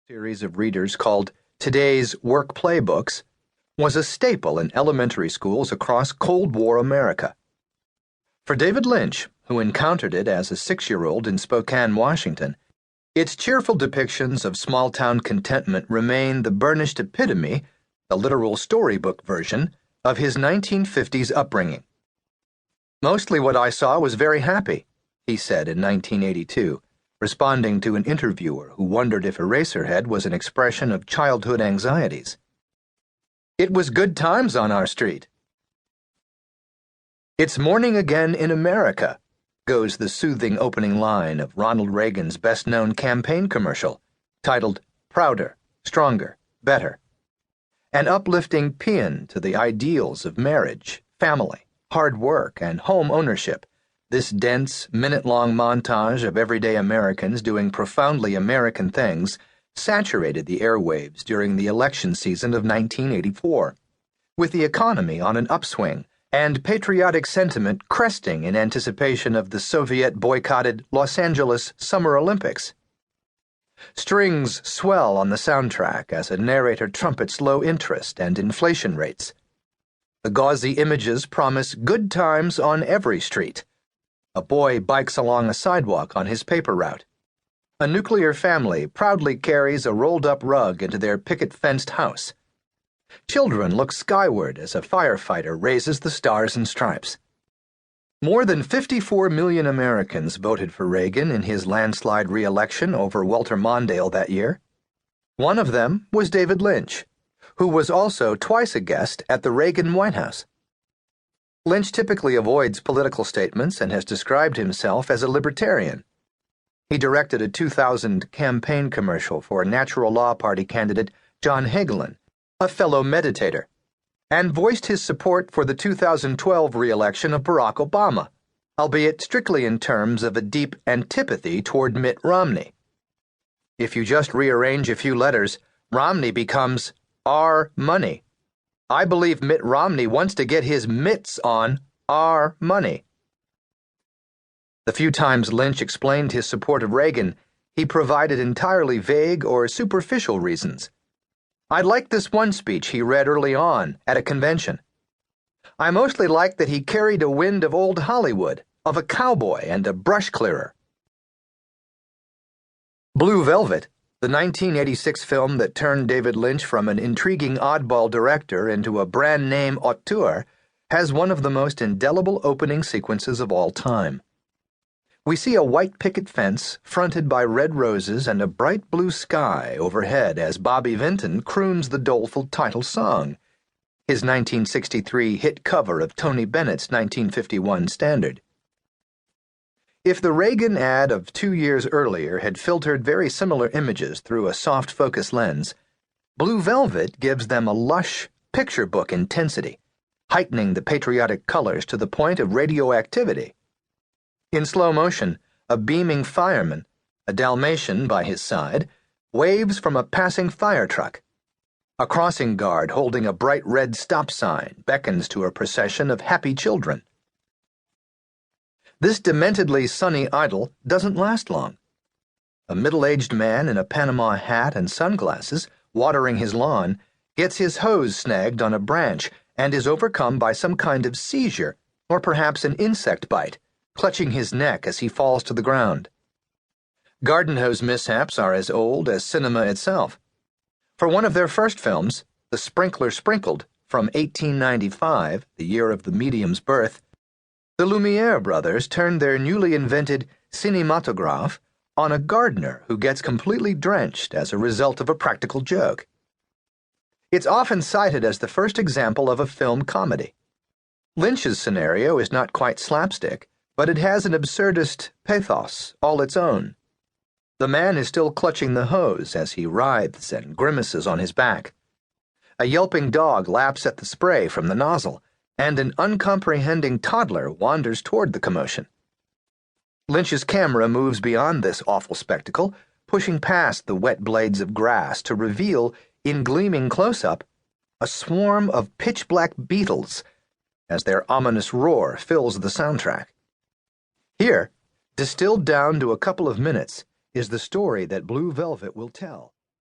series of readers called Today's Work Playbooks, was a staple in elementary schools across Cold War America. For David Lynch, who encountered it as a 6-year-old in Spokane, Washington, its cheerful depictions of small-town contentment remain the burnished epitome, the literal storybook version, of his 1950s upbringing. "Mostly what I saw was very happy," he said in 1982. Responding to an interviewer who wondered if Eraserhead was an expression of childhood anxieties. "It was good times on our street." "It's morning again in America," goes the soothing opening line of Ronald Reagan's best-known campaign commercial, titled Prouder, Stronger, Better, an uplifting paean to the ideals of marriage, family, hard work, and home ownership. This dense, minute-long montage of everyday Americans doing profoundly American things saturated the airwaves during the election season of 1984, with the economy on an upswing and patriotic sentiment cresting in anticipation of the Soviet-boycotted Los Angeles Summer Olympics. Strings swell on the soundtrack as a narrator trumpets low interest and inflation rates. The gauzy images promise good times on every street. A boy bikes along a sidewalk on his paper route. A nuclear family proudly carries a rolled-up rug into their picket-fenced house. Children look skyward as a firefighter raises the stars and stripes. More than 54 million Americans voted for Reagan in his landslide re-election over Walter Mondale that year. One of them was David Lynch, who was also twice a guest at the Reagan White House. Lynch typically avoids political statements and has described himself as a libertarian. He directed a 2000 campaign commercial for Natural Law Party candidate John Hagelin, a fellow meditator, and voiced his support for the 2012 re-election of Barack Obama, albeit strictly in terms of a deep antipathy toward Mitt Romney. If you just rearrange a few letters, Romney becomes our money. I believe Mitt Romney wants to get his mitts on our money. The few times Lynch explained his support of Reagan, he provided entirely vague or superficial reasons. "I liked this one speech he read early on at a convention. I mostly liked that he carried a wind of old Hollywood, of a cowboy and a brush clearer." Blue Velvet, the 1986 film that turned David Lynch from an intriguing oddball director into a brand-name auteur, has one of the most indelible opening sequences of all time. We see a white picket fence fronted by red roses and a bright blue sky overhead as Bobby Vinton croons the doleful title song, his 1963 hit cover of Tony Bennett's 1951 standard. If the Reagan ad of 2 years earlier had filtered very similar images through a soft focus lens, Blue Velvet gives them a lush, picture book intensity, heightening the patriotic colors to the point of radioactivity. In slow motion, a beaming fireman, a Dalmatian by his side, waves from a passing fire truck. A crossing guard holding a bright red stop sign beckons to a procession of happy children. This dementedly sunny idyll doesn't last long. A middle-aged man in a Panama hat and sunglasses, watering his lawn, gets his hose snagged on a branch and is overcome by some kind of seizure, or perhaps an insect bite, clutching his neck as he falls to the ground. Garden hose mishaps are as old as cinema itself. For one of their first films, The Sprinkler Sprinkled, from 1895, the year of the medium's birth, the Lumiere brothers turned their newly invented cinematograph on a gardener who gets completely drenched as a result of a practical joke. It's often cited as the first example of a film comedy. Lynch's scenario is not quite slapstick, but it has an absurdist pathos all its own. The man is still clutching the hose as he writhes and grimaces on his back. A yelping dog laps at the spray from the nozzle, and an uncomprehending toddler wanders toward the commotion. Lynch's camera moves beyond this awful spectacle, pushing past the wet blades of grass to reveal, in gleaming close-up, a swarm of pitch-black beetles as their ominous roar fills the soundtrack. Here, distilled down to a couple of minutes, is the story that Blue Velvet will tell.